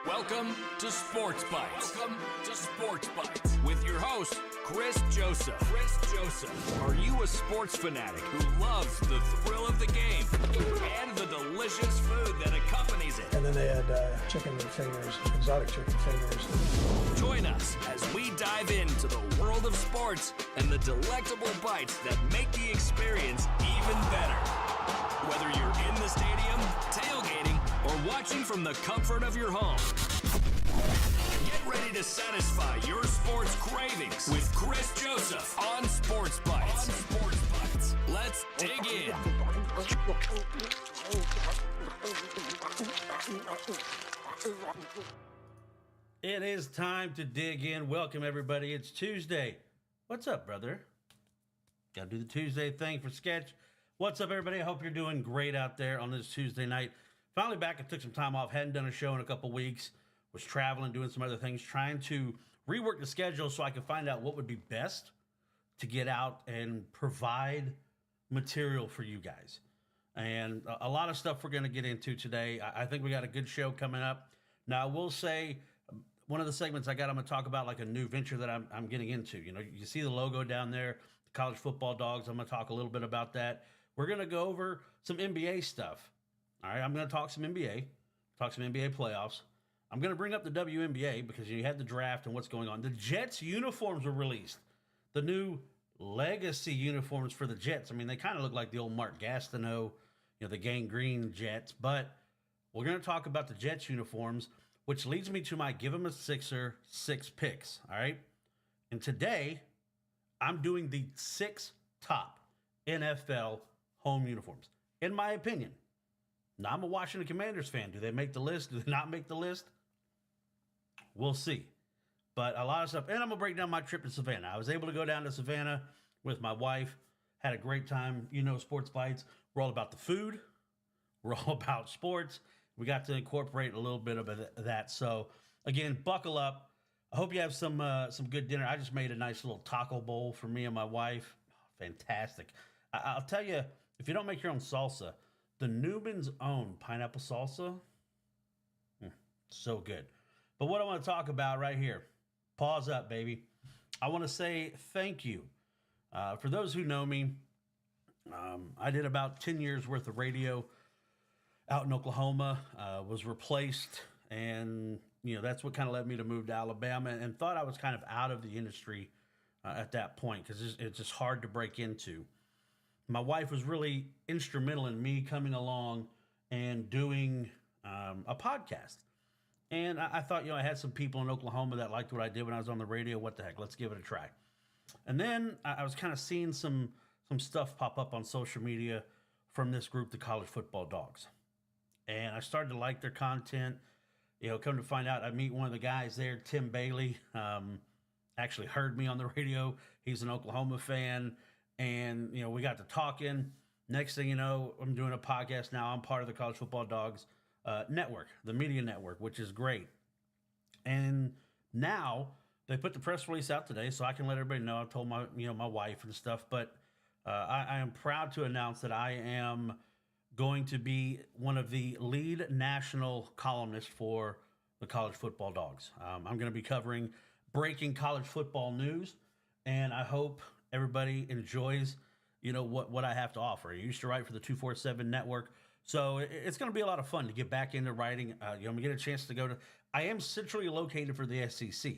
Welcome to Sports Bites. With your host, Chris Joseph. Are you a sports fanatic who loves the thrill of the game and the delicious food that accompanies it? And then they had chicken fingers, exotic chicken fingers. Join us as we dive into the world of sports and the delectable bites that make the experience even better. Whether you're in the stadium, tailgating, or watching from the comfort of your home. Get ready to satisfy your sports cravings with Chris Joseph on Sports Bites. Let's dig in. It is time to dig in. Welcome, everybody. It's Tuesday. What's up, brother? Got to do the Tuesday thing for Sketch. What's up, everybody? I hope you're doing great out there on this Tuesday night. Finally back. I took some time off. Hadn't done a show in a couple weeks. Was traveling, doing some other things, trying to rework the schedule so I could find out what would be best to get out and provide material for you guys. And a lot of stuff we're going to get into today. I think we got a good show coming up. Now, I will say one of the segments I'm going to talk about like a new venture that I'm getting into. You know, you see the logo down there, the college football dogs. I'm going to talk a little bit about that. We're going to go over some NBA stuff. All right, I'm going to talk some NBA playoffs. I'm going to bring up the WNBA because you had the draft and what's going on. The Jets uniforms were released. The new legacy uniforms for the Jets. I mean, they kind of look like the old Mark Gastineau, the gangrene Jets. But we're going to talk about the Jets uniforms, which leads me to my Give 'em a Sixer 6 picks. All right. And today, I'm doing the 6 top NFL home uniforms, in my opinion. Now, I'm a Washington Commanders fan. Do they make the list? Do they not make the list? We'll see. But a lot of stuff. And I'm going to break down my trip to Savannah. I was able to go down to Savannah with my wife. Had a great time. Sports Bites. We're all about the food. We're all about sports. We got to incorporate a little bit of that. So, again, buckle up. I hope you have some good dinner. I just made a nice little taco bowl for me and my wife. Fantastic. I'll tell you, if you don't make your own salsa, the Newman's own pineapple salsa, so good. But what I want to talk about right here, pause up, baby. I want to say thank you. For those who know me, I did about 10 years worth of radio out in Oklahoma, was replaced, and that's what kind of led me to move to Alabama, and thought I was kind of out of the industry at that point because it's just hard to break into. My wife was really instrumental in me coming along and doing a podcast. And I thought, I had some people in Oklahoma that liked what I did when I was on the radio. What the heck? Let's give it a try. And then I was kind of seeing some stuff pop up on social media from this group, the College Football Dogs. And I started to like their content. Come to find out, I meet one of the guys there, Tim Bailey, actually heard me on the radio. He's an Oklahoma fan. And, we got to talking. Next thing you know, I'm doing a podcast now. I'm part of the College Football Dogs network, the media network, which is great. And now they put the press release out today, so I can let everybody know. I told my wife and stuff. But I am proud to announce that I am going to be one of the lead national columnists for the College Football Dogs. I'm going to be covering breaking college football news, and I hope everybody enjoys, what I have to offer. I used to write for the 247 network, so it's going to be a lot of fun to get back into writing. I'm going to get a chance to go to. I am centrally located for the SEC,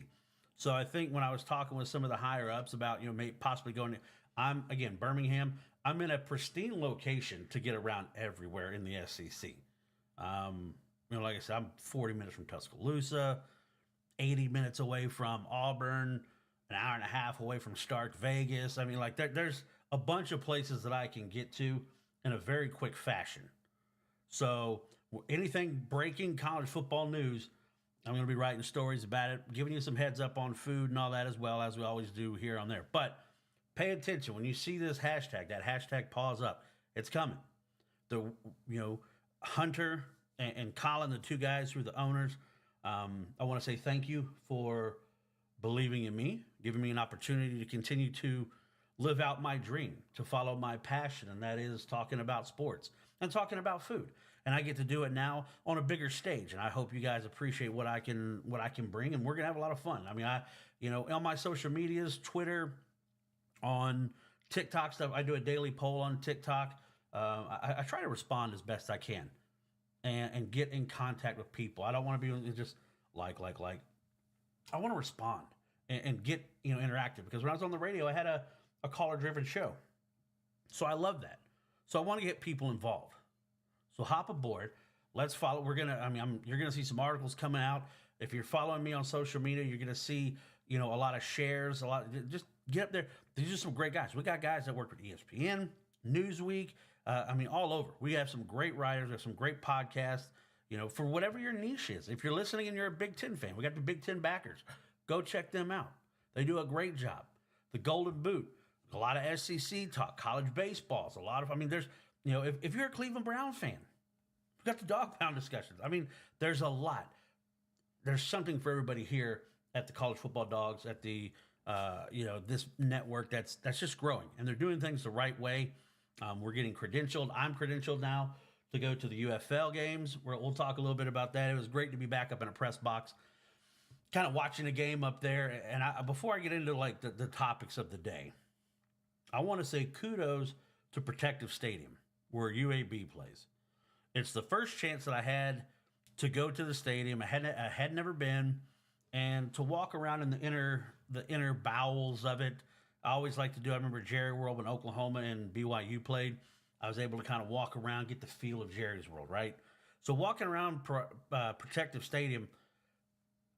so I think when I was talking with some of the higher ups about possibly going, I'm again Birmingham. I'm in a pristine location to get around everywhere in the SEC. Like I said, I'm 40 minutes from Tuscaloosa, 80 minutes away from Auburn, an hour and a half away from Stark Vegas. I mean, there's a bunch of places that I can get to in a very quick fashion. So anything breaking college football news, I'm going to be writing stories about it, giving you some heads up on food and all that as well, as we always do here on there. But pay attention when you see this hashtag, that hashtag pause up. It's coming. The Hunter and Colin, the two guys who are the owners, I want to say thank you for believing in me, giving me an opportunity to continue to live out my dream, to follow my passion, and that is talking about sports and talking about food. And I get to do it now on a bigger stage, and I hope you guys appreciate what I can bring, and we're gonna have a lot of fun. I mean, on my social medias, Twitter, on TikTok stuff, I do a daily poll on TikTok. I try to respond as best I can, and get in contact with people. I don't want to be just like. I want to respond and get interactive, because when I was on the radio, I had a caller-driven show, so I love that. So I want to get people involved. So hop aboard. Let's follow. You're gonna see some articles coming out. If you're following me on social media, you're gonna see a lot of shares. Just get up there. These are some great guys. We got guys that work with ESPN, Newsweek. All over. We have some great writers. We have some great podcasts. For whatever your niche is. If you're listening and you're a Big Ten fan, we got the Big Ten backers. Go check them out. They do a great job. The Golden Boot. A lot of SEC talk, college baseballs. There's. If you're a Cleveland Browns fan, we've got the Dog Pound discussions. There's a lot. There's something for everybody here at the College Football Dogs, at the, this network that's just growing. And they're doing things the right way. We're getting credentialed. I'm credentialed now to go to the UFL games. We'll talk a little bit about that. It was great to be back up in a press box, kind of watching a game up there. And before I get into the topics of the day, I want to say kudos to Protective Stadium, where UAB plays. It's the first chance that I had to go to the stadium. I had never been, and to walk around in the inner bowels of it. I always like to do. I remember Jerry World when Oklahoma and BYU played. I was able to kind of walk around, get the feel of Jerry's World, right? So walking around Protective Stadium,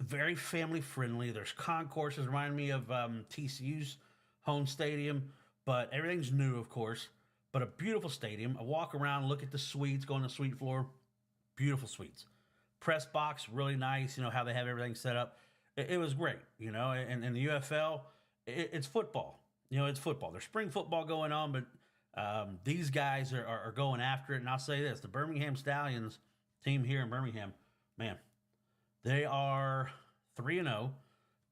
very family friendly. There's concourses, remind me of TCU's home stadium, but everything's new, of course. But a beautiful stadium. I walk around, look at the suites, go on the suite floor. Beautiful suites. Press box, really nice. How they have everything set up. It was great, and the UFL, it's football. It's football. There's spring football going on, but these guys are going after it. And I'll say this, the Birmingham Stallions team here in Birmingham, man, they are 3-0,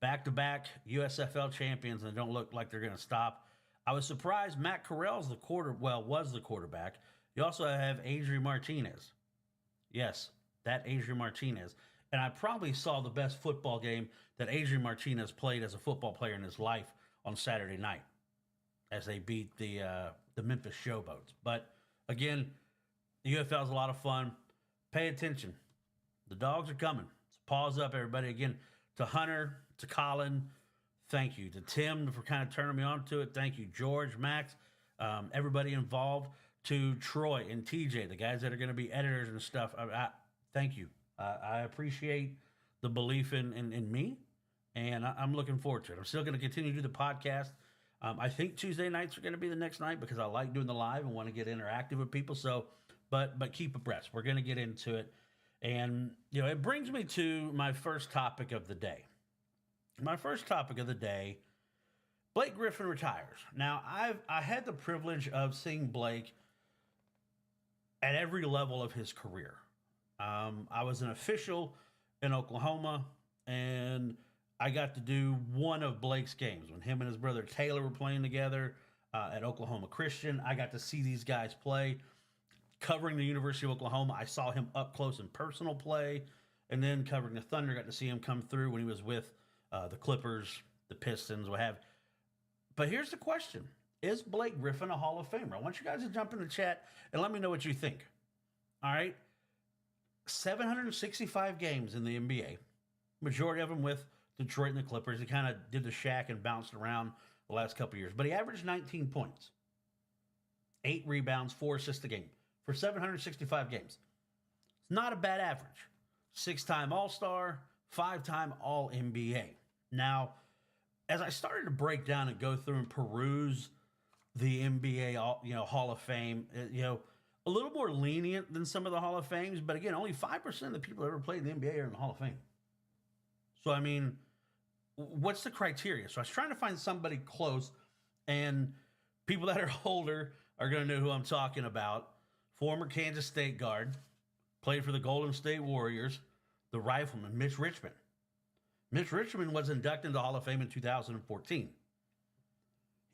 back-to-back USFL champions, and don't look like they're going to stop. I was surprised Matt Corral's was the quarterback. You also have Adrian Martinez. Yes, that Adrian Martinez. And I probably saw the best football game that Adrian Martinez played as a football player in his life on Saturday night as they beat the Memphis Showboats. But again, the UFL is a lot of fun. Pay attention. The dogs are coming. So pause up, everybody. Again, to Hunter, to Colin, thank you. To Tim for kind of turning me on to it. Thank you, George, Max, everybody involved. To Troy and TJ, the guys that are going to be editors and stuff. Thank you. I appreciate the belief in me, and I'm looking forward to it. I'm still going to continue to do the podcast. I think Tuesday nights are going to be the next night because I like doing the live and want to get interactive with people. So, but keep abreast. We're going to get into it. And, it brings me to my first topic of the day. My first topic of the day, Blake Griffin retires. Now, I had the privilege of seeing Blake at every level of his career. I was an official in Oklahoma, and I got to do one of Blake's games when him and his brother Taylor were playing together at Oklahoma Christian. I got to see these guys play. Covering the University of Oklahoma, I saw him up close and personal play, and then covering the Thunder, got to see him come through when he was with the Clippers, the Pistons, what have. But here's the question. Is Blake Griffin a Hall of Famer? I want you guys to jump in the chat and let me know what you think. All right? 765 games in the NBA. Majority of them with Detroit and the Clippers. He kind of did the Shaq and bounced around the last couple of years. But he averaged 19 points, 8 rebounds, 4 assists a game for 765 games. It's not a bad average. 6-time All-Star, 5-time All-NBA. Now, as I started to break down and go through and peruse the NBA, Hall of Fame, a little more lenient than some of the Hall of Fames, but again, only 5% of the people that ever played in the NBA are in the Hall of Fame. So, what's the criteria? So I was trying to find somebody close, and people that are older are going to know who I'm talking about. Former Kansas State guard, played for the Golden State Warriors, the rifleman, Mitch Richmond. Mitch Richmond was inducted into the Hall of Fame in 2014.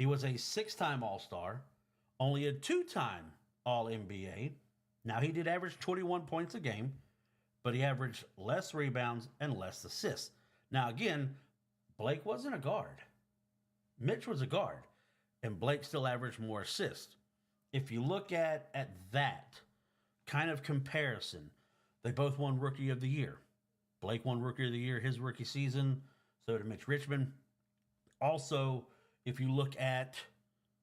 He was a 6-time All-Star, only a 2-time All-NBA. Now, he did average 21 points a game, but he averaged less rebounds and less assists. Now, again, Blake wasn't a guard. Mitch was a guard, and Blake still averaged more assists. If you look at that kind of comparison, they both won Rookie of the Year. Blake won Rookie of the Year his rookie season, so did Mitch Richmond. Also, if you look at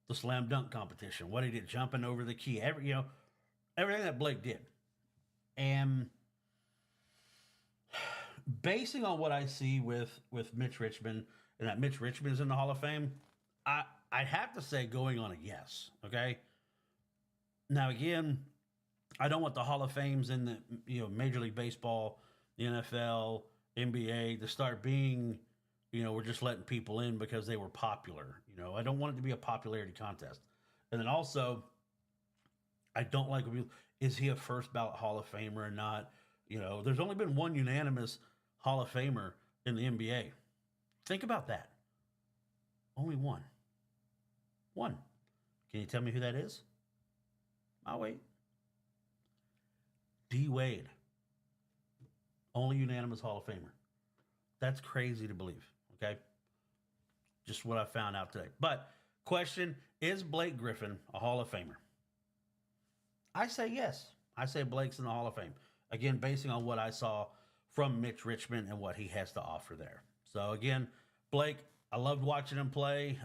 the slam dunk competition, what he did, jumping over the key, everything that Blake did. And basing on what I see with Mitch Richmond, and that Mitch Richmond is in the Hall of Fame, I'd have to say going on a yes, okay? Now, again, I don't want the Hall of Fames in the Major League Baseball, the NFL, NBA to start being, we're just letting people in because they were popular. I don't want it to be a popularity contest. And then also, I don't like when people, is he a first ballot Hall of Famer or not? There's only been one unanimous Hall of Famer in the NBA. Think about that. Only one. One. Can you tell me who that is? I'll wait. D. Wade. Only unanimous Hall of Famer. That's crazy to believe, okay? Just what I found out today. But, question, is Blake Griffin a Hall of Famer? I say yes. I say Blake's in the Hall of Fame. Again, basing on what I saw from Mitch Richmond and what he has to offer there. So, again, Blake, I loved watching him play.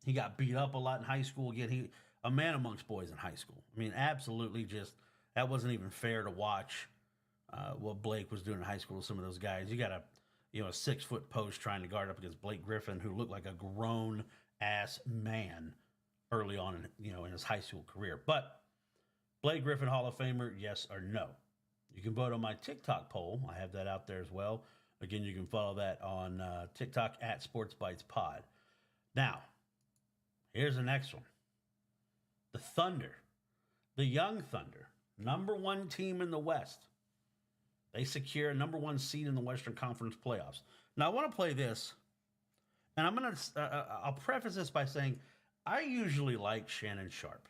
He got beat up a lot in high school. Again, a man amongst boys in high school. I mean, absolutely just, that wasn't even fair to watch what Blake was doing in high school with some of those guys. You got a 6-foot post trying to guard up against Blake Griffin, who looked like a grown-ass man early on in his high school career. But Blake Griffin, Hall of Famer, yes or no? You can vote on my TikTok poll. I have that out there as well. Again, you can follow that on TikTok at SportsBytesPod. Now, here's the next one. The Thunder, the Young Thunder, number 1 team in the West. They secure a number 1 seed in the Western Conference playoffs. Now, I want to play this, and I'll preface this by saying I usually like Shannon Sharpe.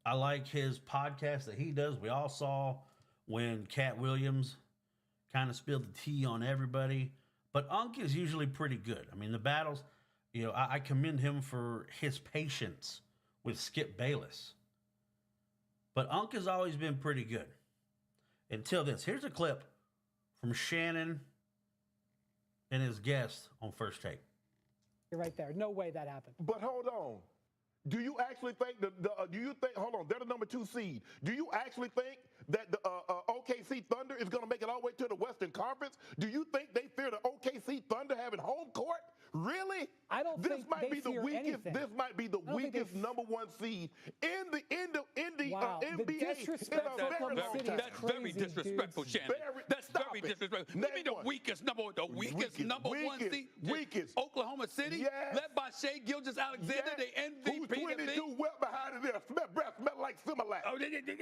I like his podcast that he does. We all saw when Cat Williams kind of spilled the tea on everybody. But Unc is usually pretty good. I mean, the battles, I commend him for his patience with Skip Bayless. But Unc has always been pretty good. Until this. Here's a clip from Shannon and his guest on First Take. You're right there. No way that happened. But hold on. Do you actually think hold on, they're the number 2 seed. Do you actually think that the OKC Thunder is going to make it all the way to the Western Conference? Do you think they fear the OKC Thunder having home court? Really? I don't think they fear anything. This might be the weakest number 1 seed in the wow. NBA. The disrespect That's very disrespectful, dudes. Shannon. That's very disrespectful. Maybe the weakest number 1 seed. Weakest. Oklahoma City, yes. led by Shai Gilgeous-Alexander, Yes. the MVP. Who's 22 well behind it there? Smell like Similac. Oh,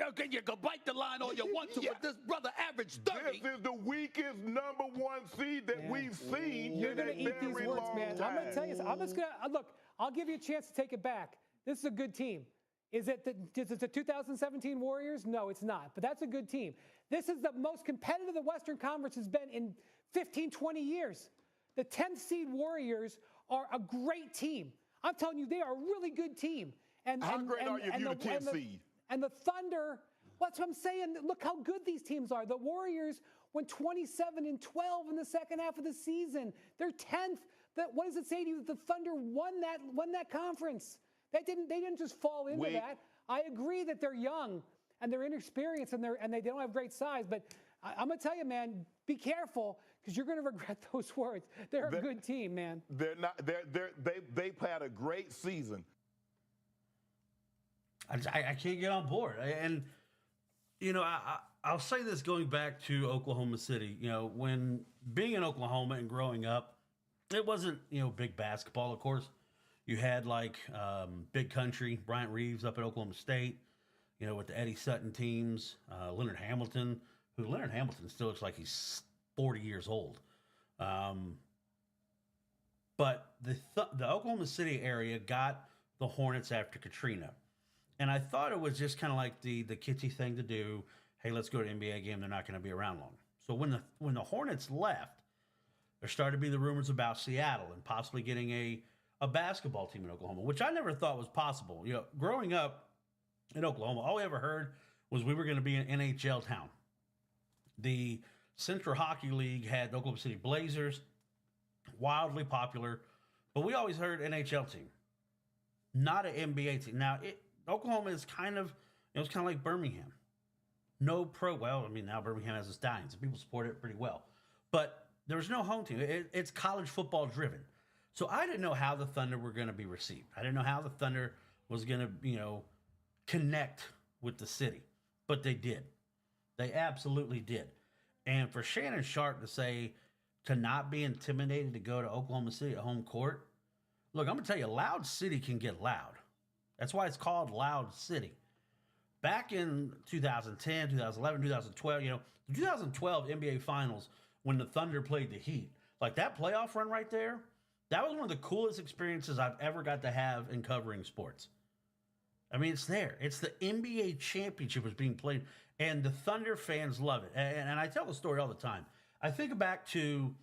okay, you can bite the line all you want to, Yeah. but this brother averaged 30. This is the weakest number 1 seed that we've seen You're in going a to eat these very words, long man. time. I'm going to tell you something. I'm just going to look. I'll give you a chance to take it back. This is a good team. Is it the 2017 Warriors? No, it's not. But that's a good team. This is the most competitive the Western Conference has been in 15, 20 years. The 10th seed Warriors are a great team. I'm telling you, they are a really good team. How great are you if you're the 10th seed? And the Thunder, that's what I'm saying. Look how good these teams are. The Warriors went 27-12 in the second half of the season. They're 10th. What does it say to you that the Thunder won that conference? They didn't just fall into that. I agree that they're young and they're inexperienced and they don't have great size. But I'm gonna tell you, man, be careful because you're gonna regret those words. They're a good team, man. They're not. They've had a great season. I can't get on board. And I'll say this going back to Oklahoma City. When being in Oklahoma and growing up, it wasn't big basketball. Of course, you had Big Country, Bryant Reeves up at Oklahoma State. With the Eddie Sutton teams, Leonard Hamilton still looks like he's 40 years old. But the Oklahoma City area got the Hornets after Katrina. And I thought it was just kind of like the kitschy thing to do. Hey, let's go to an NBA game. They're not going to be around long. So when the Hornets left, there started to be the rumors about Seattle and possibly getting a basketball team in Oklahoma, which I never thought was possible. You know, growing up in Oklahoma, all we ever heard was we were going to be an NHL town. The Central Hockey League had the Oklahoma City Blazers, wildly popular, but we always heard NHL team, not an NBA team. Now, Oklahoma is kind of, it's kind of like Birmingham. No pro, well, I mean, now Birmingham has a stallion, so people support it pretty well. But there was no home team. It's college football driven. So I didn't know how the Thunder were going to be received. I didn't know how the Thunder was going to, connect with the city. But they did. They absolutely did. And for Shannon Sharpe to not be intimidated to go to Oklahoma City at home court, look, I'm going to tell you, Loud City can get loud. That's why it's called Loud City. Back in 2010, 2011, 2012, the 2012 NBA Finals, when the Thunder played the Heat, like that playoff run right there, that was one of the coolest experiences I've ever got to have in covering sports. I mean, it's there. It's the NBA championship was being played, and the Thunder fans love it. And I tell the story all the time. I think back to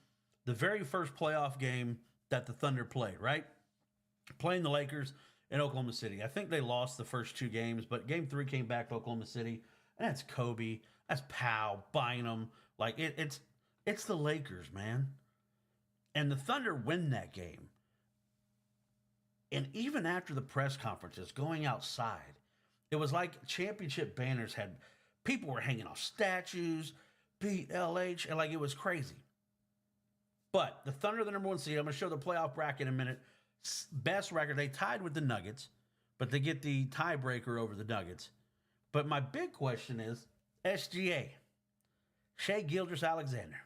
the very first playoff game that the Thunder played, right? Playing the Lakers in Oklahoma City. I think they lost the first two games, but game 3 came back to Oklahoma City, and that's Kobe, that's Powell, Bynum. Like, it's the Lakers, man. And the Thunder win that game. And even after the press conferences, going outside, it was like championship banners people were hanging off statues, beat LH, and like it was crazy. But the Thunder, the number 1 seed, I'm going to show the playoff bracket in a minute. Best record, they tied with the Nuggets, but they get the tiebreaker over the Nuggets. But my big question is, SGA, Shai Gilgeous-Alexander,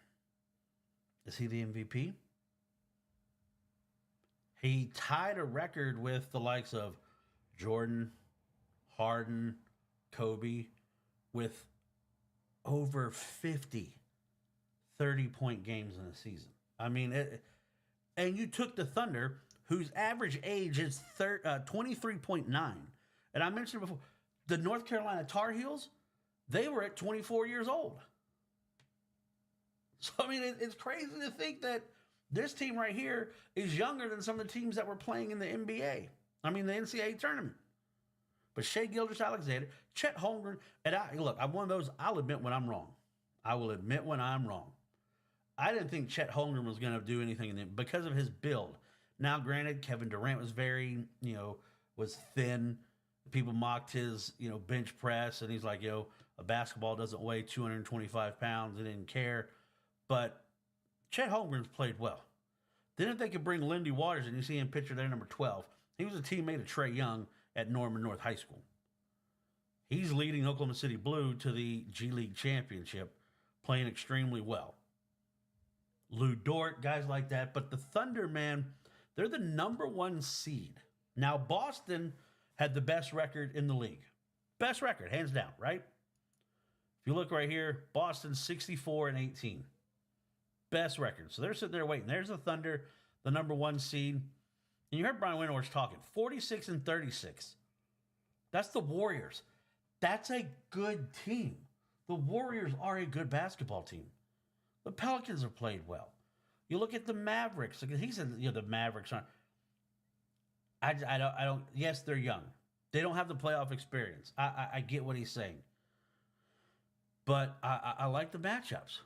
is he the MVP? He tied a record with the likes of Jordan, Harden, Kobe, with over 50 30-point games in a season. I mean, and you took the Thunder, whose average age is 23.9. And I mentioned before, the North Carolina Tar Heels, they were at 24 years old. So, I mean, it's crazy to think that this team right here is younger than some of the teams that were playing in the NBA. I mean, the NCAA tournament. But Shai Gilgeous-Alexander, Chet Holmgren, and I'm one of those, I'll admit when I'm wrong. I will admit when I'm wrong. I didn't think Chet Holmgren was going to do anything because of his build. Now, granted, Kevin Durant was very, was thin. People mocked his, bench press, and he's like, a basketball doesn't weigh 225 pounds. He didn't care. But Chet Holmgren's played well. Then if they could bring Lindy Waters, and you see him pictured there, number 12, he was a teammate of Trae Young at Norman North High School. He's leading Oklahoma City Blue to the G League Championship, playing extremely well. Lou Dort, guys like that. But the Thunder, man, they're the number 1 seed. Now, Boston had the best record in the league. Best record, hands down, right? If you look right here, Boston 64-18. Best record. So they're sitting there waiting. There's the Thunder, the number 1 seed. And you heard Brian Windhorst talking, 46-36. That's the Warriors. That's a good team. The Warriors are a good basketball team. The Pelicans have played well. You look at the Mavericks. He said, the Mavericks aren't. I don't. Yes, they're young. They don't have the playoff experience. I get what he's saying. But I like the matchups.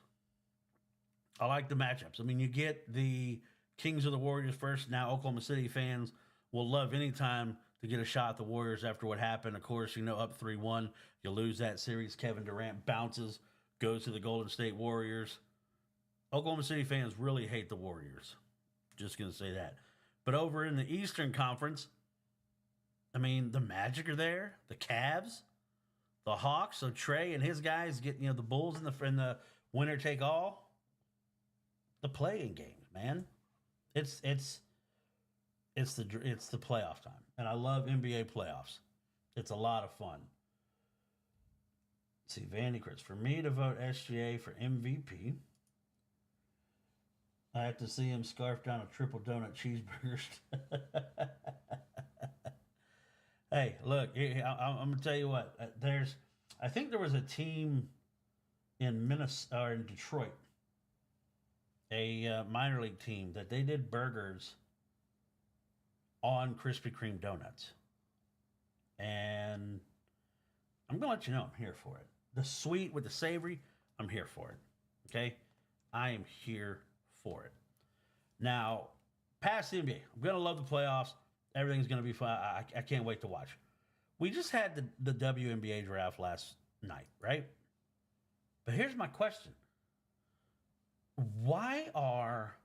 I mean, you get the Kings of the Warriors first. Now, Oklahoma City fans will love any time to get a shot at the Warriors after what happened. Of course, up 3-1. You lose that series. Kevin Durant bounces, goes to the Golden State Warriors. Oklahoma City fans really hate the Warriors. Just going to say that. But over in the Eastern Conference, I mean, the Magic are there, the Cavs, the Hawks. So Trae and his guys get, the Bulls in the winner take all. The play-in games, man. It's the playoff time, and I love NBA playoffs. It's a lot of fun. Let's see, Vandy Chris, for me to vote SGA for MVP. I have to see him scarf down a triple donut cheeseburger. Hey, look, I'm gonna tell you what. I think there was a team in Minnesota or in Detroit, a minor league team that they did burgers on Krispy Kreme donuts, and I'm gonna let you know I'm here for it. The sweet with the savory, I'm here for it. Okay, I am here for it. Now, past the NBA, I'm gonna love the playoffs. Everything's gonna be fun. I can't wait to watch. We just had the WNBA draft last night, right? But here's my question: why are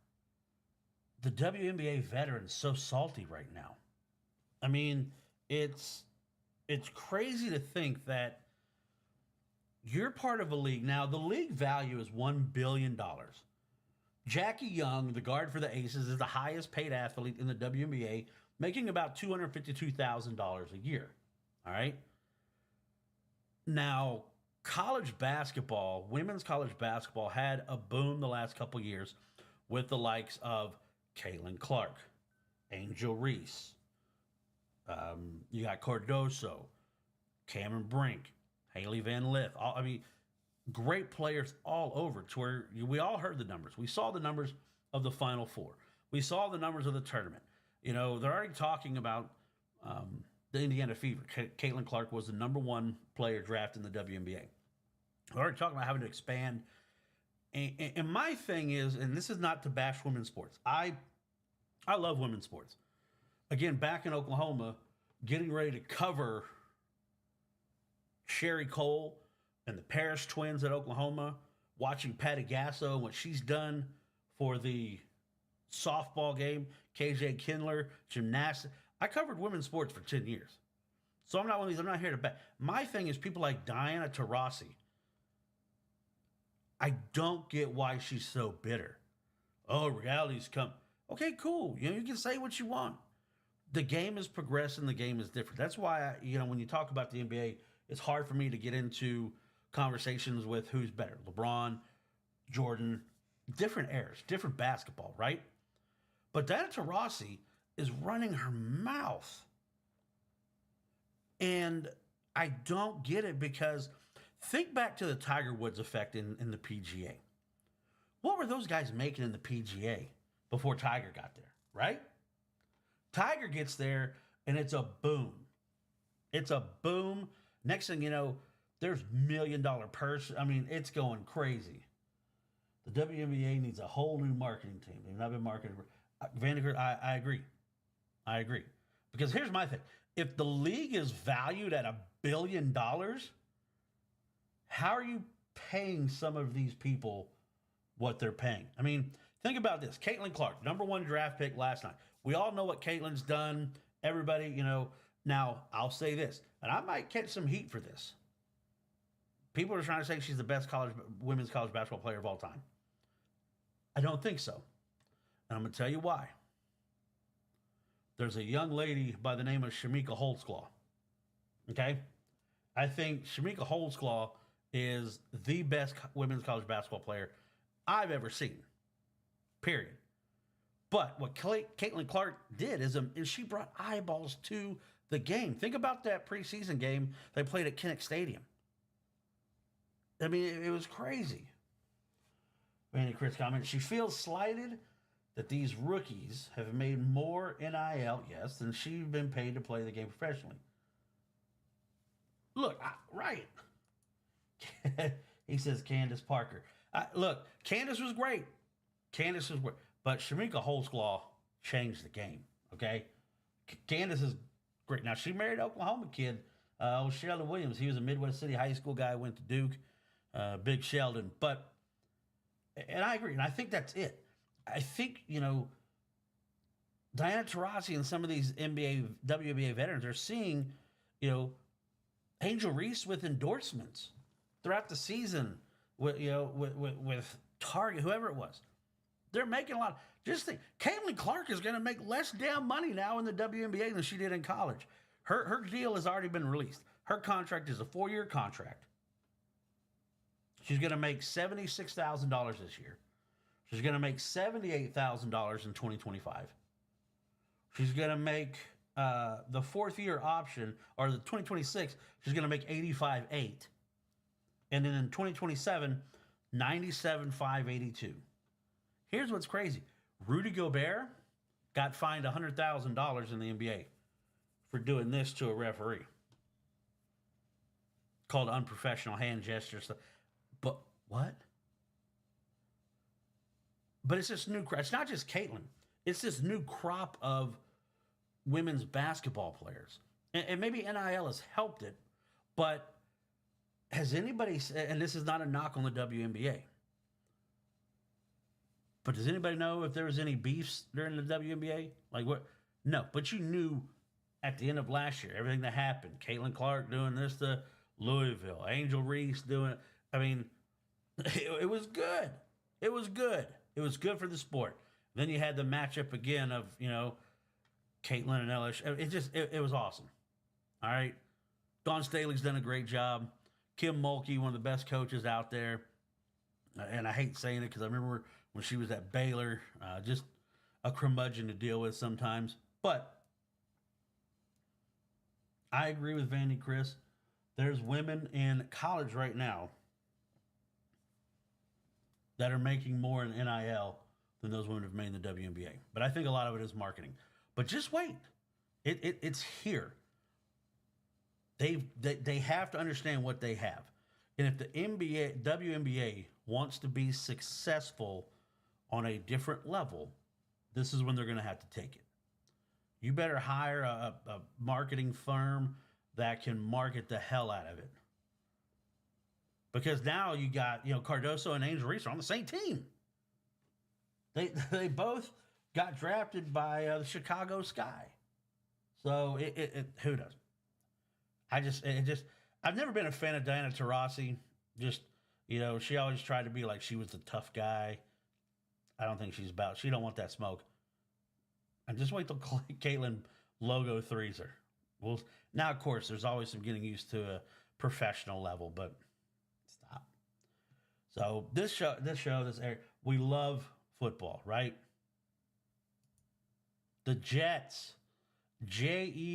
the WNBA veterans so salty right now? I mean, it's crazy to think that you're part of a league. Now, the league value is $1 billion. Jackie Young, the guard for the Aces, is the highest paid athlete in the WNBA, making about $252,000 a year. All right? Now, college basketball, women's college basketball had a boom the last couple years with the likes of Caitlin Clark, Angel Reese, you got Cardoso, Cameron Brink, Haley Van Lith. Great players all over to where we all heard the numbers. We saw the numbers of the Final Four. We saw the numbers of the tournament. You know, they're already talking about the Indiana Fever. Caitlin Clark was the #1 player drafted in the WNBA. They're already talking about having to expand. And my thing is, and this is not to bash women's sports. I love women's sports. Again, back in Oklahoma, getting ready to cover Sherry Cole and the Parrish twins at Oklahoma, watching Patty Gasso and what she's done for the softball game, KJ Kindler, gymnastics. I covered women's sports for 10 years. So I'm not one of these, I'm not here to bet. My thing is people like Diana Taurasi. I don't get why she's so bitter. Oh, reality's come. Okay, cool. You know, you can say what you want. The game is progressing. The game is different. That's why, when you talk about the NBA, it's hard for me to get into conversations with who's better. LeBron, Jordan, different eras, different basketball, right? But Diana Taurasi is running her mouth. And I don't get it because think back to the Tiger Woods effect in the PGA. What were those guys making in the PGA before Tiger got there, right? Tiger gets there, and it's a boom. It's a boom. Next thing you know, there's $1 million purse. I mean, it's going crazy. The WNBA needs a whole new marketing team. They've not been marketed. Vandergriff, I agree. I agree. Because here's my thing. If the league is valued at $1 billion, how are you paying some of these people what they're paying? I mean, think about this. Caitlin Clark, #1 draft pick last night. We all know what Caitlin's done. Everybody, Now, I'll say this, and I might catch some heat for this. People are trying to say she's the best women's college basketball player of all time. I don't think so. And I'm going to tell you why. There's a young lady by the name of Shamika Holdsclaw. Okay? I think Shamika Holdsclaw is the best women's college basketball player I've ever seen. Period. But what Caitlin Clark did is she brought eyeballs to the game. Think about that preseason game they played at Kinnick Stadium. I mean, it was crazy. Randy Chris comments, she feels slighted that these rookies have made more NIL, yes, than she's been paid to play the game professionally. Look, right. He says Candace Parker. Look, Candace was great. But Shamika Holdsclaw changed the game, okay? Candace is great. Now, she married an Oklahoma kid, Sheldon Williams. He was a Midwest City high school guy, went to Duke, Big Sheldon. And I agree, and I think that's it. I think, Diana Taurasi and some of these WNBA veterans are seeing, Angel Reese with endorsements throughout the season with Target, whoever it was. They're making a lot. Just think, Caitlin Clark is going to make less damn money now in the WNBA than she did in college. Her deal has already been released. Her contract is a 4-year contract. She's going to make $76,000 this year. She's going to make $78,000 in 2025. She's going to make the fourth-year option, or the 2026, she's going to make $85,800. And then in 2027, $97,582. Here's what's crazy. Rudy Gobert got fined $100,000 in the NBA for doing this to a referee. Called unprofessional hand gestures. But what? But it's this new crop. It's not just Caitlin. It's this new crop of women's basketball players. And maybe NIL has helped it, but has anybody, and this is not a knock on the WNBA, but does anybody know if there was any beefs during the WNBA? Like what? No, but you knew at the end of last year, everything that happened. Caitlin Clark doing this to Louisville, Angel Reese doing it. I mean, it was good. It was good. It was good for the sport. Then you had the matchup again of, Caitlin and LSU. It was awesome. All right. Dawn Staley's done a great job. Kim Mulkey, one of the best coaches out there. And I hate saying it because I remember when she was at Baylor, just a curmudgeon to deal with sometimes. But I agree with Vandy Chris. There's women in college right now that are making more in NIL than those women have made in the WNBA. But I think a lot of it is marketing. But just wait. It's here. They have to understand what they have. And if the WNBA wants to be successful on a different level, this is when they're going to have to take it. You better hire a marketing firm that can market the hell out of it. Because now you got, Cardoso and Angel Reese are on the same team. They both got drafted by the Chicago Sky. So who does? I've never been a fan of Diana Taurasi. She always tried to be like she was the tough guy. I don't think she don't want that smoke. And just wait till Caitlin logo threes her. Well, now, of course, there's always some getting used to a professional level, but stop. So this area, we love football, right? The Jets, Jets,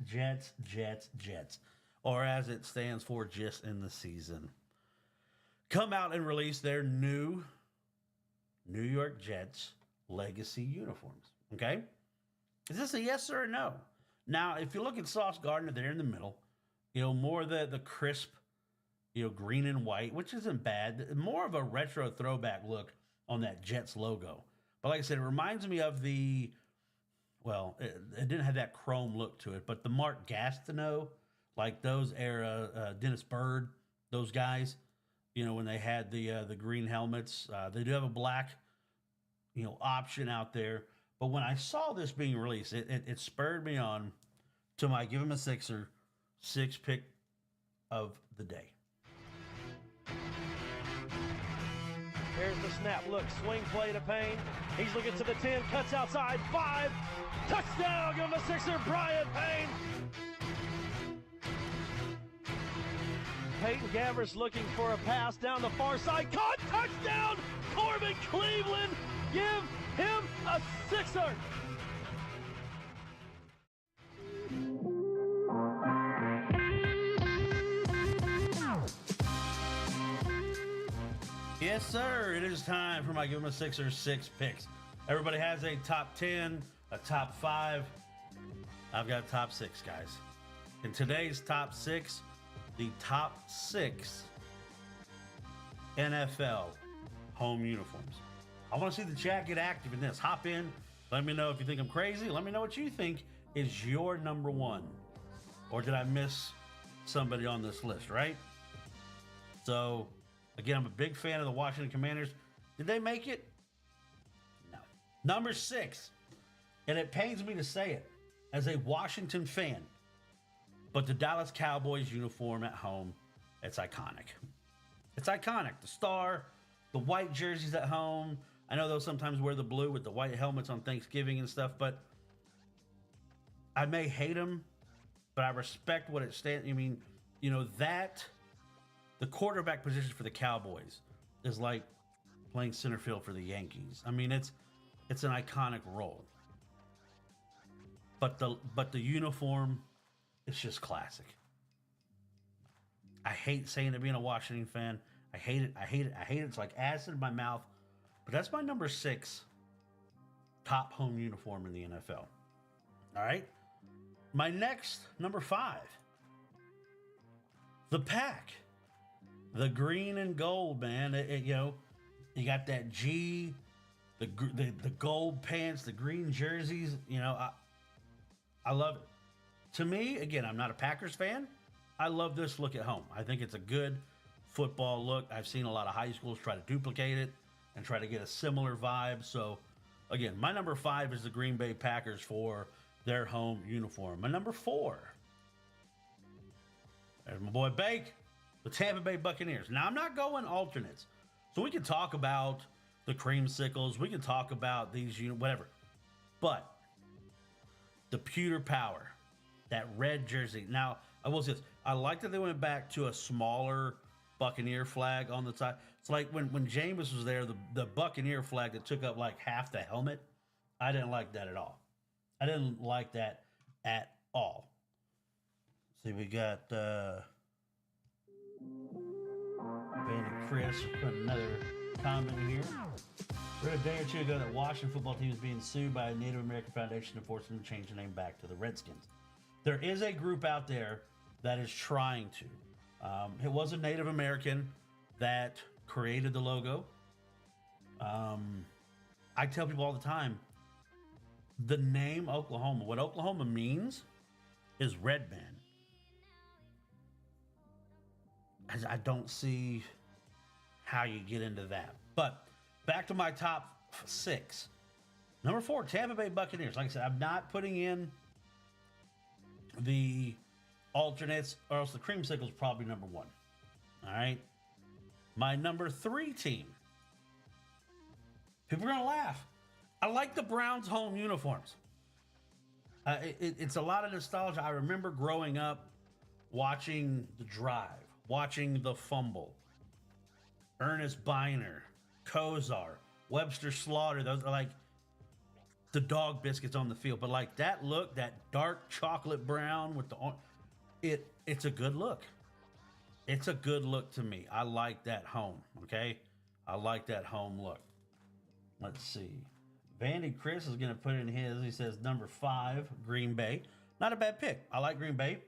Jets, or as it stands for, just in the season, come out and release their new New York Jets legacy uniforms. Okay? Is this a yes or a no? Now, if you look at Sauce Gardner there in the middle, more the crisp, green and white, which isn't bad. More of a retro throwback look on that Jets logo. But like I said, it reminds me of it didn't have that chrome look to it, but the Mark Gastineau, like those era, Dennis Byrd, those guys, when they had the green helmets. They do have a black, option out there. But when I saw this being released, it spurred me on to my Give 'em a Sixer 6 pick of the day. Here's the snap. Look, swing play to Payne. He's looking to the 10, cuts outside, 5. Touchdown, give him a Sixer, Brian Payne. Peyton Gavris looking for a pass down the far side. Caught, touchdown, Corbin Cleveland. Give him a Sixer. Yes, sir. It is time for my Give 'em a Sixer 6 picks. Everybody has a top 10, a top 5. I've got top 6, guys. In today's top 6, the top 6 NFL home uniforms. I want to see the chat get active in this. Hop in. Let me know if you think I'm crazy. Let me know what you think is your number 1. Or did I miss somebody on this list, right? So, again, I'm a big fan of the Washington Commanders. Did they make it? No. Number 6, and it pains me to say it as a Washington fan, but the Dallas Cowboys uniform at home, it's iconic. It's iconic. The star, the white jerseys at home. I know they'll sometimes wear the blue with the white helmets on Thanksgiving and stuff, but I may hate them, but I respect what it stands. I mean, the quarterback position for the Cowboys is like playing center field for the Yankees. I mean, it's an iconic role. But the uniform, it's just classic. I hate saying it being a Washington fan. I hate it. It's like acid in my mouth. But that's my number 6 top home uniform in the NFL. All right. My next, number 5. The Pack. The green and gold, man. You got that G, the gold pants, the green jerseys. I love it. To me, again, I'm not a Packers fan. I love this look at home. I think it's a good football look. I've seen a lot of high schools try to duplicate it and try to get a similar vibe. So, again, my number 5 is the Green Bay Packers for their home uniform. My number 4, there's my boy Bake, the Tampa Bay Buccaneers. Now, I'm not going alternates. So we can talk about the creamsicles. We can talk about these, whatever. But the pewter power, that red jersey. Now, I will say this. I like that they went back to a smaller Buccaneer flag on the side. It's like when Jameis was there, the Buccaneer flag that took up like half the helmet. I didn't like that at all. I didn't like that at all. See, we got Bandit Chris put another comment here. Read a day or two ago that Washington football team is being sued by a Native American foundation to force them to change the name back to the Redskins. There is a group out there that is trying to. It was a Native American that created the logo. I tell people all the time, the name Oklahoma, what Oklahoma means is red man. I don't see how you get into that. But back to my top 6. Number 4, Tampa Bay Buccaneers. Like I said, I'm not putting in the alternates, or else the creamsicle is probably number 1. All right. My number 3 team. People are going to laugh. I like the Browns home uniforms. It's a lot of nostalgia. I remember growing up watching the drive, watching the fumble. Ernest Biner, Kozar, Webster Slaughter. Those are like the dog biscuits on the field. But like that look, that dark chocolate brown with the it's a good look. It's a good look to me. I like that home, okay? I like that home look. Let's see. Vandy Chris is going to put in his. He says number 5, Green Bay. Not a bad pick. I like Green Bay.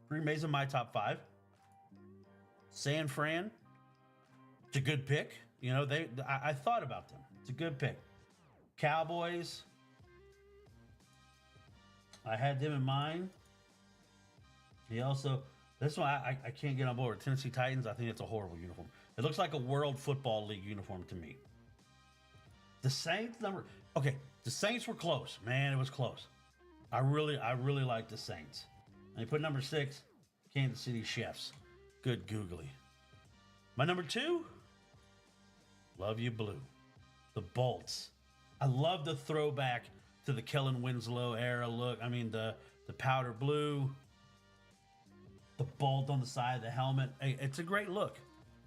Green Bay's in my top 5. San Fran. It's a good pick. I thought about them. It's a good pick. Cowboys. I had them in mind. He also, this one I can't get on board. Tennessee Titans, I think it's a horrible uniform. It looks like a World Football League uniform to me. The Saints the Saints were close. Man, it was close. I really like the Saints. And you put number 6, Kansas City Chiefs. Good googly. My number 2, love you blue. The Bolts. I love the throwback to the Kellen Winslow era look. I mean, the powder blue, the bolt on the side of the helmet. It's a great look.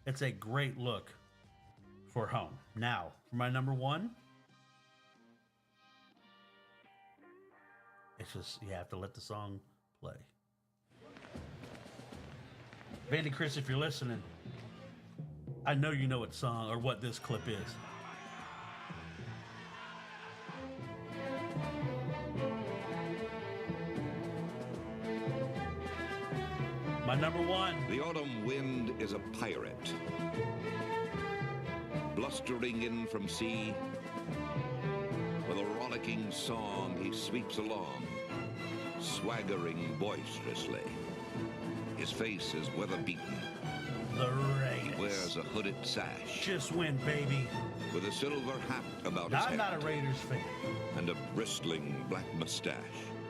It's a great look for home. Now, for my number 1, it's just, you have to let the song play. Vandy Chris, if you're listening, I know you know what song or what this clip is. My number 1. The autumn wind is a pirate, blustering in from sea. With a rollicking song, he sweeps along, swaggering boisterously. His face is weather-beaten. The Raiders. He wears a hooded sash. Just win, baby. With a silver hat about Now, his I'm head. not a Raiders fan. And a bristling black mustache.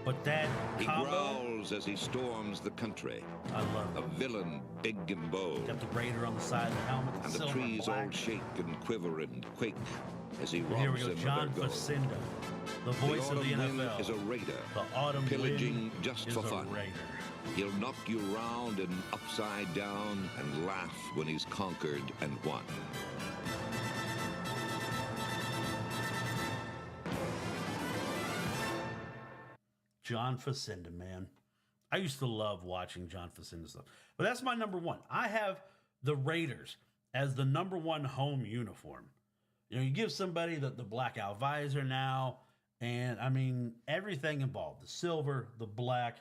But that He combo, growls as he storms the country. I love A it. villain big and bold. Got the Raider on the side of the helmet. And the silver trees black. all shake and quiver and quake as he And here we robs go, them of John their gold. Facenda, the The voice of the autumn wind NFL. is a raider, The autumn pillaging wind just is for a fun. Raider. He'll knock you round and upside down and laugh when he's conquered and won. John Facenda, man. I used to love watching John Facenda stuff. But that's my number one. I have the Raiders as the number one home uniform. You know, you give somebody the blackout visor now, and I mean, everything involved, the silver, the black,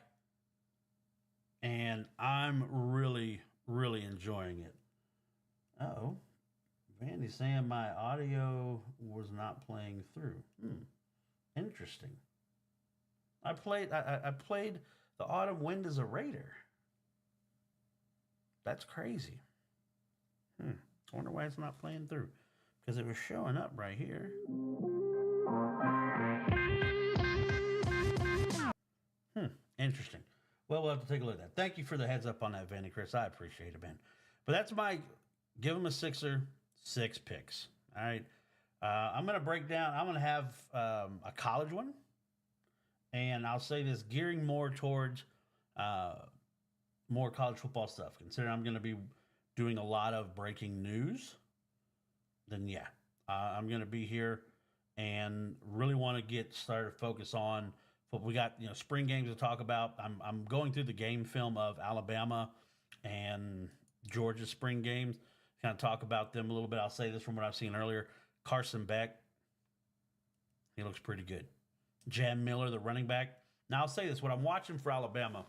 and I'm really, really enjoying it. Uh-oh. Vandy's saying my audio was not playing through. Interesting. I played the Autumn Wind as a Raider. That's crazy. I wonder why it's not playing through. Because it was showing up right here. Interesting. Well, we'll have to take a look at that. Thank you for the heads up on that, Vandy Chris. I appreciate it, man. But that's my give them a Sixer, 6 picks. All right. I'm going to break down. I'm going to have a college one. And I'll say this, gearing more towards more college football stuff. Considering I'm going to be doing a lot of breaking news, then yeah, I'm going to be here and really want to get started, focus on what we got, spring games to talk about. I'm going through the game film of Alabama and Georgia spring games, kind of talk about them a little bit. I'll say this from what I've seen earlier. Carson Beck, he looks pretty good. Jam Miller, the running back. Now I'll say this: what I'm watching for Alabama,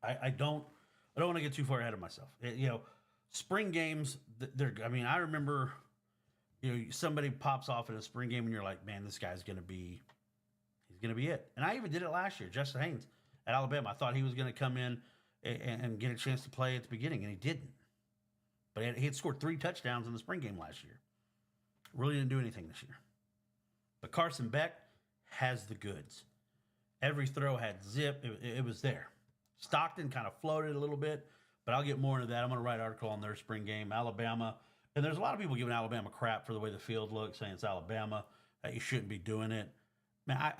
I don't want to get too far ahead of myself. Spring games, I remember, somebody pops off in a spring game and you're like, man, this guy's gonna be it. And I even did it last year. Justin Haynes at Alabama. I thought he was gonna come in and get a chance to play at the beginning, and he didn't. But he had scored 3 touchdowns in the spring game last year. Really didn't do anything this year. But Carson Beck has the goods. Every throw had zip. It was there. Stockton kind of floated a little bit, but I'll get more into that. I'm going to write an article on their spring game. Alabama, and there's a lot of people giving Alabama crap for the way the field looks, saying it's Alabama, that you shouldn't be doing it. Man,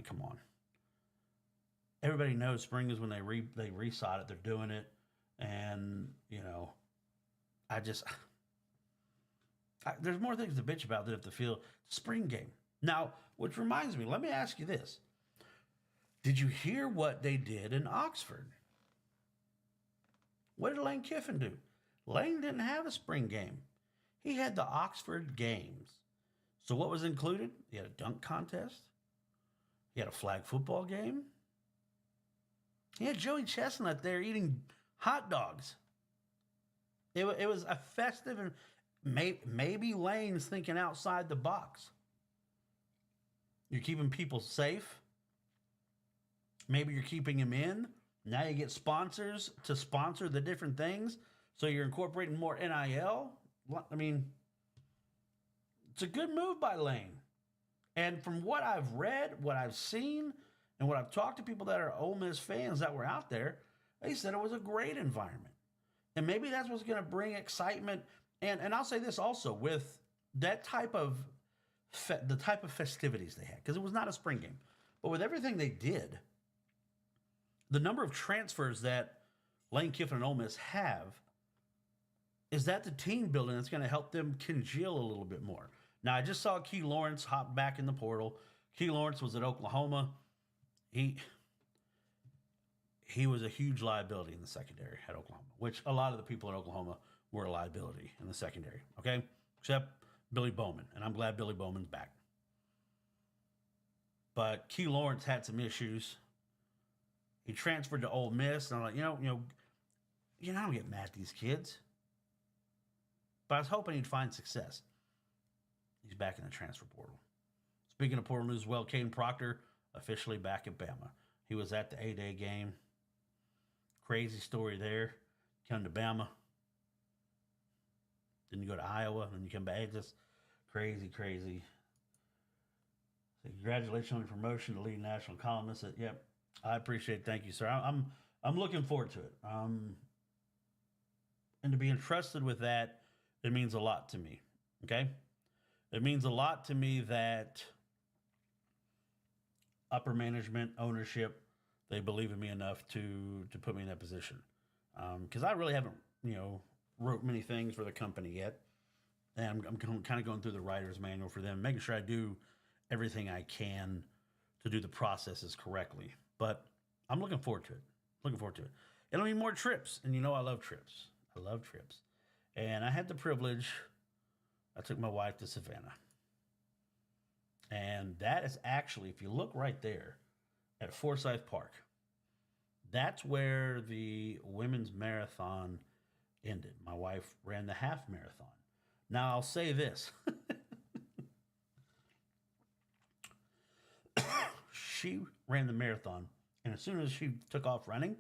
come on. Everybody knows spring is when they resod it. They're doing it. And, there's more things to bitch about than if the field spring game. Now, which reminds me, let me ask you this. Did you hear what they did in Oxford? What did Lane Kiffin do? Lane didn't have a spring game. He had the Oxford Games. So what was included? He had a dunk contest. He had a flag football game. He had Joey Chestnut there eating hot dogs. It was a festive, and maybe Lane's thinking outside the box. You're keeping people safe. Maybe you're keeping them in. Now you get sponsors to sponsor the different things. So you're incorporating more NIL. I mean, it's a good move by Lane. And from what I've read, what I've seen, and what I've talked to people that are Ole Miss fans that were out there, they said it was a great environment. And maybe that's what's going to bring excitement. And I'll say this also, with that type of the type of festivities they had, because it was not a spring game, but with everything they did, the number of transfers that Lane Kiffin and Ole Miss have, is that the team building that's going to help them congeal a little bit more. Now, I just saw Key Lawrence hop back in the portal. Key Lawrence was at Oklahoma. He was a huge liability in the secondary at Oklahoma, which a lot of the people in Oklahoma were a liability in the secondary, okay? Except Billy Bowman, and I'm glad Billy Bowman's back. But Key Lawrence had some issues. He transferred to Ole Miss, and I'm like, I don't get mad at these kids. But I was hoping he'd find success. He's back in the transfer portal. Speaking of portal news, well, Caden Proctor officially back at Bama. He was at the A-Day game. Crazy story there. Come to Bama. Then you go to Iowa, and then you come back. It's just crazy. So congratulations on your promotion to lead national columnist. Yep, I appreciate it. Thank you, sir. I'm looking forward to it. And to be entrusted with that, it means a lot to me. Okay? It means a lot to me that upper management, ownership, they believe in me enough to put me in that position. Because I really haven't, wrote many things for the company yet. And I'm kind of going through the writer's manual for them, making sure I do everything I can to do the processes correctly. But I'm looking forward to it. It'll be more trips. And you know I love trips. And I had the privilege, I took my wife to Savannah. And that is actually, if you look right there at Forsyth Park, that's where the women's marathon ended. My wife ran the half marathon. Now, I'll say this. She ran the marathon, and as soon as she took off running,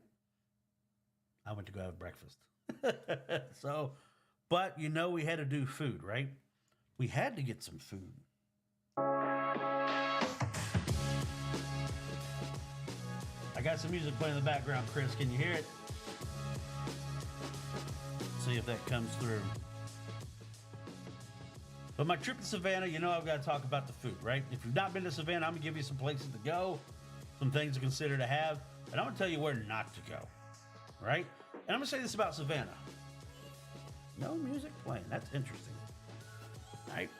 I went to go have breakfast. So, but you know we had to do food, right? We had to get some food. I got some music playing in the background, Chris. Can you hear it? See if that comes through. But my trip to Savannah, you know I've got to talk about the food, right? If you've not been to Savannah, I'm going to give you some places to go, some things to consider to have, and I'm going to tell you where not to go, right? And I'm going to say this about Savannah. No music playing. That's interesting, right?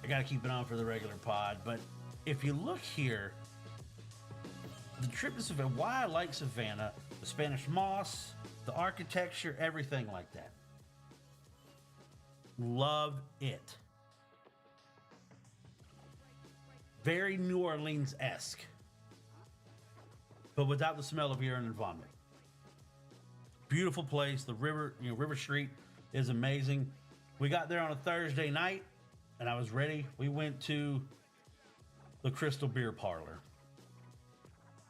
I got to keep it on for the regular pod, but if you look here, the trip to Savannah, why I like Savannah, the Spanish moss, the architecture, everything like that. Love it. Very New Orleans-esque, but without the smell of urine and vomit. Beautiful place. The river, River Street is amazing. We got there on a Thursday night, and I was ready. We went to the Crystal Beer Parlor.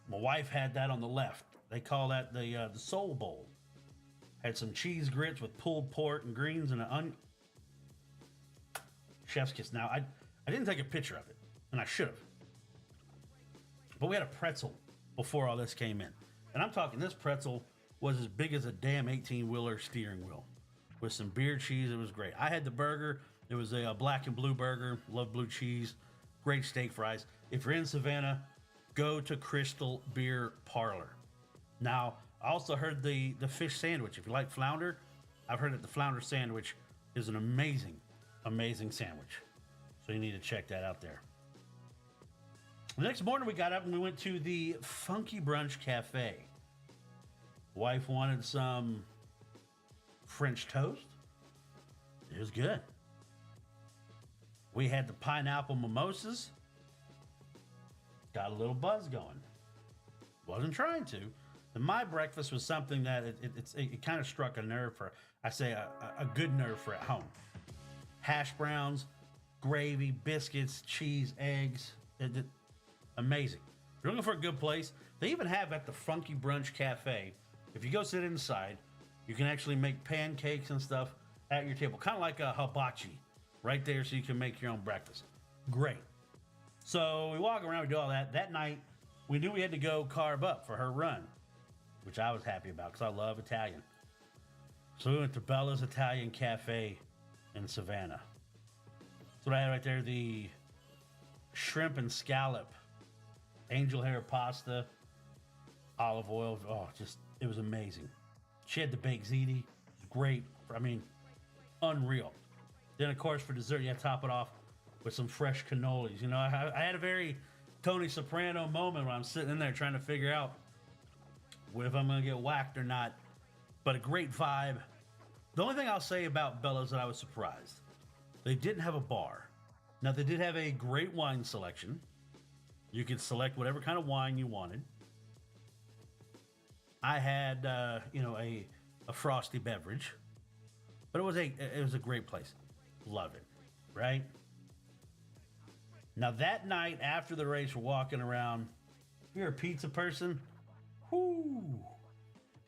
My wife had that on the left. They call that the Soul Bowl. Had some cheese grits with pulled pork and greens and an onion. Chef's kiss. Now, I didn't take a picture of it, and I should have. But we had a pretzel before all this came in. And I'm talking, this pretzel was as big as a damn 18-wheeler steering wheel with some beer cheese. It was great. I had the burger. It was a black and blue burger. Love blue cheese. Great steak fries. If you're in Savannah, go to Crystal Beer Parlor. Now, I also heard the fish sandwich. If you like flounder, I've heard that the flounder sandwich is an amazing, amazing sandwich. So you need to check that out there. The next morning we got up and we went to the Funky Brunch Cafe. Wife wanted some French toast. It was good. We had the pineapple mimosas. Got a little buzz going. Wasn't trying to. And my breakfast was something that it kind of struck a nerve for, I say a good nerve for at home. Hash browns, gravy, biscuits, cheese, eggs. Amazing. If you're looking for a good place, they even have at the Funky Brunch Cafe, if you go sit inside, you can actually make pancakes and stuff at your table. Kind of like a hibachi right there so you can make your own breakfast. Great. So we walk around, we do all that. That night, we knew we had to go carb up for her run, which I was happy about because I love Italian. So we went to Bella's Italian Cafe in Savannah. That's what I had right there, the shrimp and scallop, angel hair pasta, olive oil. Oh, just, it was amazing. She had the baked ziti. It was great. I mean, unreal. Then, of course, for dessert, you have to top it off with some fresh cannolis. You know, I had a very Tony Soprano moment when I'm sitting in there trying to figure out if I'm going to get whacked or not. But a great vibe. The only thing I'll say about Bella's that I was surprised, they didn't have a bar. Now, they did have a great wine selection. You could select whatever kind of wine you wanted. I had, a frosty beverage, but it was a great place. Love it, right? Now that night after the race, we're walking around. If you're a pizza person,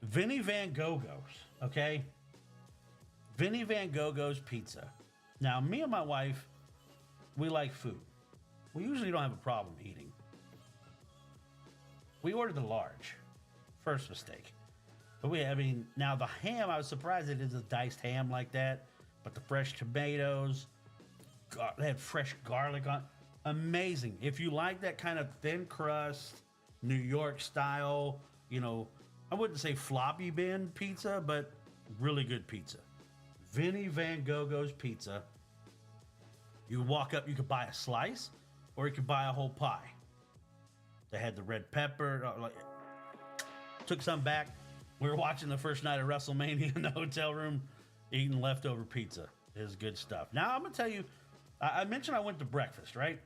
Vinnie Van Gogo's, okay? Vinnie Van Gogo's Pizza. Now, me and my wife, we like food. We usually don't have a problem eating. We ordered the large. First mistake. But now the ham, I was surprised it is a diced ham like that. But the fresh tomatoes, they had fresh garlic on. Amazing. If you like that kind of thin crust, New York style, I wouldn't say floppy bin pizza, but really good pizza. Vinnie Van Gogo's Pizza. You walk up, you could buy a slice, or you could buy a whole pie. They had the red pepper. Took some back. We were watching the first night of WrestleMania in the hotel room, eating leftover pizza. It was good stuff. Now, I'm going to tell you, I mentioned I went to breakfast, right?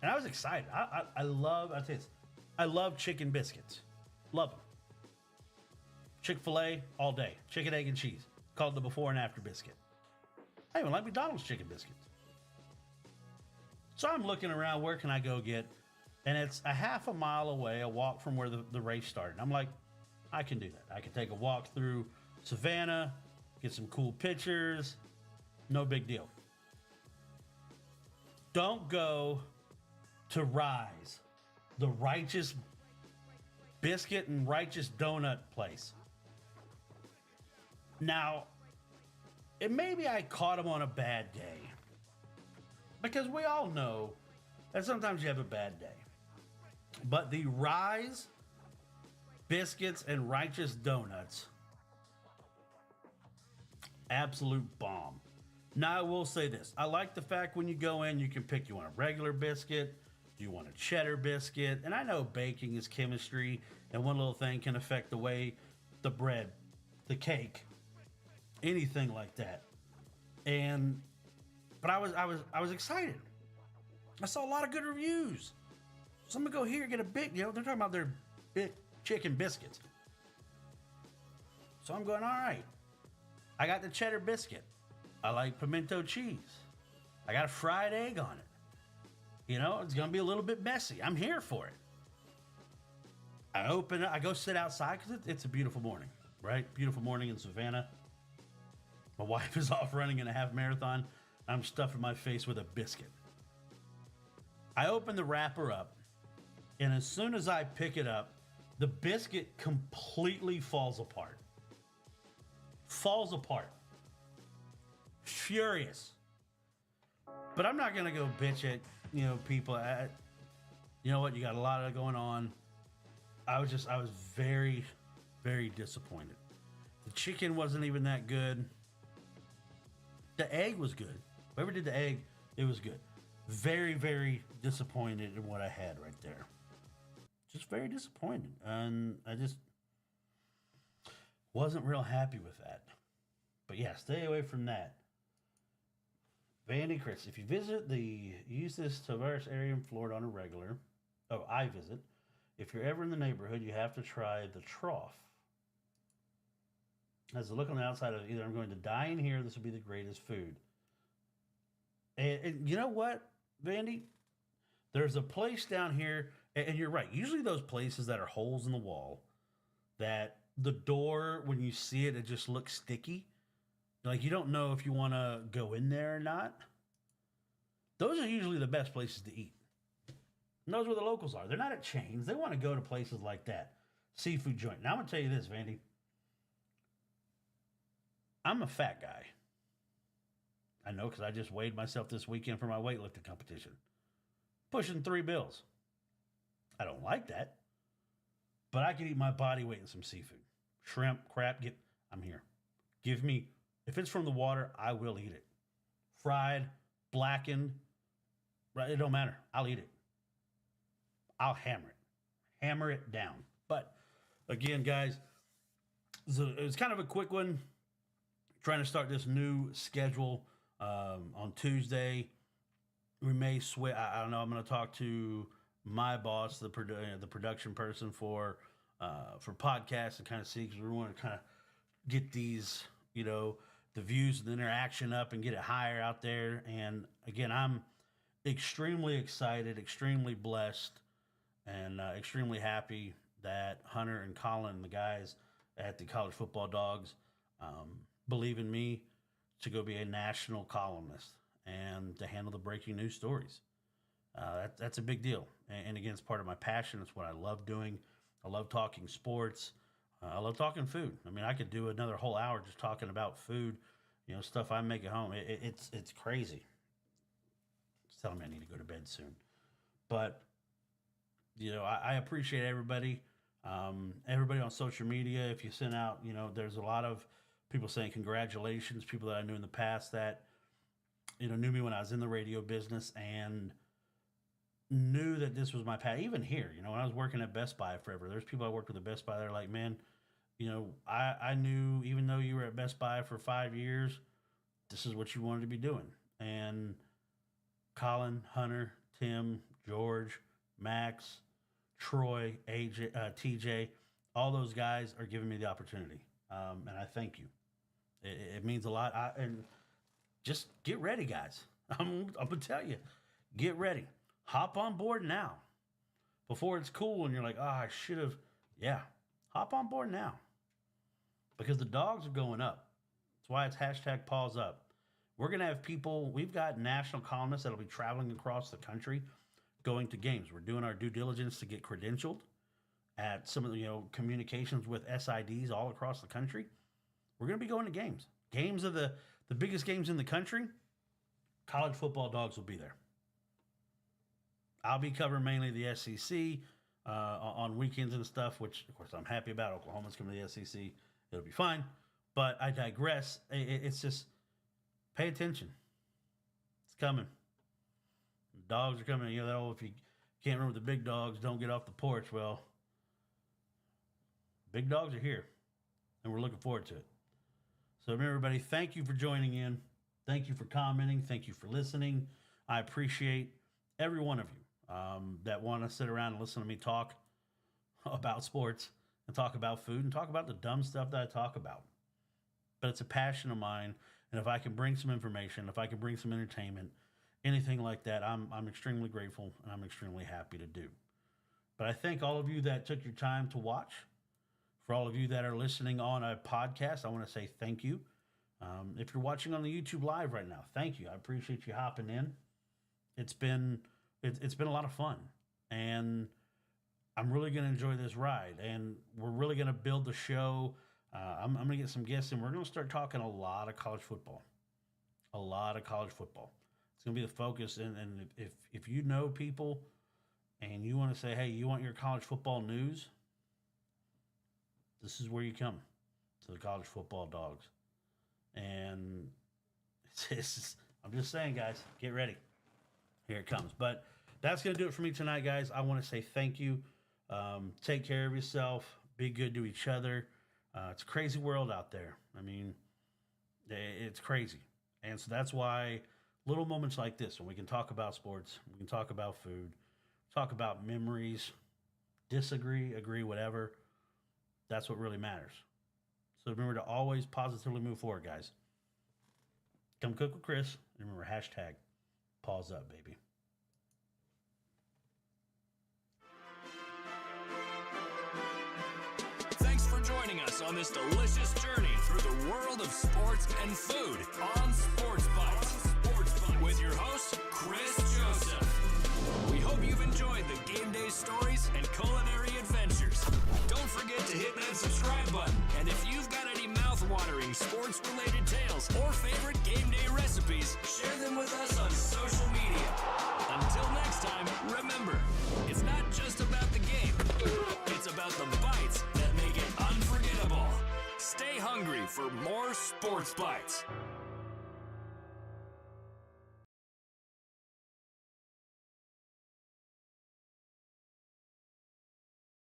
And I was excited. I love chicken biscuits. Love them. Chick-fil-A all day. Chicken, egg, and cheese. Called the before and after biscuit. I even like McDonald's chicken biscuits. So I'm looking around, where can I go get? And it's a half a mile away, a walk from where the race started. I'm like, I can do that. I can take a walk through Savannah, get some cool pictures. No big deal. Don't go to Rise, the righteous biscuit and righteous donut place. Now, maybe I caught him on a bad day. Because we all know that sometimes you have a bad day. But the Rise biscuits and righteous donuts, absolute bomb. Now, I will say this. I like the fact when you go in, you can pick, you want a regular biscuit, you want a cheddar biscuit. And I know baking is chemistry, and one little thing can affect the way the bread, the cake, anything like that. But I was excited. I saw a lot of good reviews. So I'm gonna go here and get a big, they're talking about their big chicken biscuits. So I'm going, all right. I got the cheddar biscuit. I like pimento cheese. I got a fried egg on it. It's gonna be a little bit messy. I'm here for it. I open it, I go sit outside because it's a beautiful morning, right? Beautiful morning in Savannah. My wife is off running in a half marathon. I'm stuffing my face with a biscuit. I open the wrapper up, and as soon as I pick it up, the biscuit completely falls apart. Falls apart. Furious. But I'm not gonna go bitch at people. You know what? You got a lot of going on. I was very, very disappointed. The chicken wasn't even that good. The egg was good. Whoever did the egg, it was good. Very, very disappointed in what I had right there. Just very disappointed. And I just wasn't real happy with that. But yeah, stay away from that. Vandy Chris, if you visit the Eustis Tavares area in Florida on a regular, I visit. If you're ever in the neighborhood, you have to try the trough. As a look on the outside of either I'm going to dine here, this will be the greatest food. And you know what, Vandy? There's a place down here, and you're right. Usually those places that are holes in the wall, that the door, when you see it, it just looks sticky. Like you don't know if you want to go in there or not. Those are usually the best places to eat. And those are where the locals are. They're not at chains. They want to go to places like that. Seafood joint. Now I'm going to tell you this, Vandy. I'm a fat guy. I know because I just weighed myself this weekend for my weightlifting competition. Pushing 3 bills. I don't like that. But I can eat my body weight in some seafood. Shrimp, crab, I'm here. Give me, if it's from the water, I will eat it. Fried, blackened, right? It don't matter. I'll eat it. I'll hammer it. Hammer it down. But again, guys, it was kind of a quick one. Trying to start this new schedule on Tuesday. We may switch. I don't know. I'm going to talk to my boss, the production person for podcasts, and kind of see, because we want to kind of get these, the views and the interaction up and get it higher out there. And again, I'm extremely excited, extremely blessed, and extremely happy that Hunter and Colin, the guys at the College Football Dogs, believe in me to go be a national columnist and to handle the breaking news stories. That's a big deal. And again, it's part of my passion. It's what I love doing. I love talking sports. I love talking food. I mean, I could do another whole hour just talking about food, stuff I make at home. It's crazy. It's telling me I need to go to bed soon. But, I appreciate everybody. Everybody on social media, if you send out, there's a lot of people saying congratulations, people that I knew in the past that, knew me when I was in the radio business and knew that this was my path. Even here, when I was working at Best Buy forever, there's people I worked with at Best Buy. They're like, man, I knew, even though you were at Best Buy for 5 years, this is what you wanted to be doing. And Colin, Hunter, Tim, George, Max, Troy, AJ, TJ, all those guys are giving me the opportunity. And I thank you. It means a lot. And just get ready, guys. I'm going to tell you, get ready. Hop on board now before it's cool and you're like, I should have. Yeah, hop on board now because the dogs are going up. That's why it's hashtag Paws Up. We're going to have people. We've got national columnists that'll be traveling across the country going to games. We're doing our due diligence to get credentialed at some of the communications with SIDs all across the country. We're going to be going to games. Games of the biggest games in the country. College football dogs will be there. I'll be covering mainly the SEC on weekends and stuff, which, of course, I'm happy about. Oklahoma's coming to the SEC. It'll be fine. But I digress. It's just pay attention. It's coming. The dogs are coming. If you can't remember the big dogs, don't get off the porch. Well, big dogs are here, and we're looking forward to it. So, everybody, thank you for joining in. Thank you for commenting. Thank you for listening. I appreciate every one of you that want to sit around and listen to me talk about sports and talk about food and talk about the dumb stuff that I talk about. But it's a passion of mine, and if I can bring some information, if I can bring some entertainment, anything like that, I'm extremely grateful and I'm extremely happy to do. But I thank all of you that took your time to watch. For all of you that are listening on a podcast, I want to say thank you. If you're watching on the YouTube Live right now, thank you. I appreciate you hopping in. It's been a lot of fun, and I'm really going to enjoy this ride, and we're really going to build the show. I'm going to get some guests, and we're going to start talking a lot of college football. A lot of college football. It's going to be the focus, and if you know people and you want to say, hey, you want your college football news, this is where you come, to the college football dogs. And I'm just saying, guys, get ready. Here it comes. But that's going to do it for me tonight, guys. I want to say thank you. Take care of yourself. Be good to each other. It's a crazy world out there. I mean, it's crazy. And so that's why little moments like this, when we can talk about sports, we can talk about food, talk about memories, disagree, agree, whatever, that's what really matters. So remember to always positively move forward, guys. Come cook with Chris. And remember, hashtag Paws Up, baby. Thanks for joining us on this delicious journey through the world of sports and food on Sports Bites. With your host, Chris Joseph. We hope you've enjoyed the game day stories and culinary adventures. Don't forget to hit that subscribe button. And if you've got any mouth-watering sports-related tales or favorite game day recipes, share them with us on social media. Until next time, remember, it's not just about the game. It's about the bites that make it unforgettable. Stay hungry for more Sports Bites.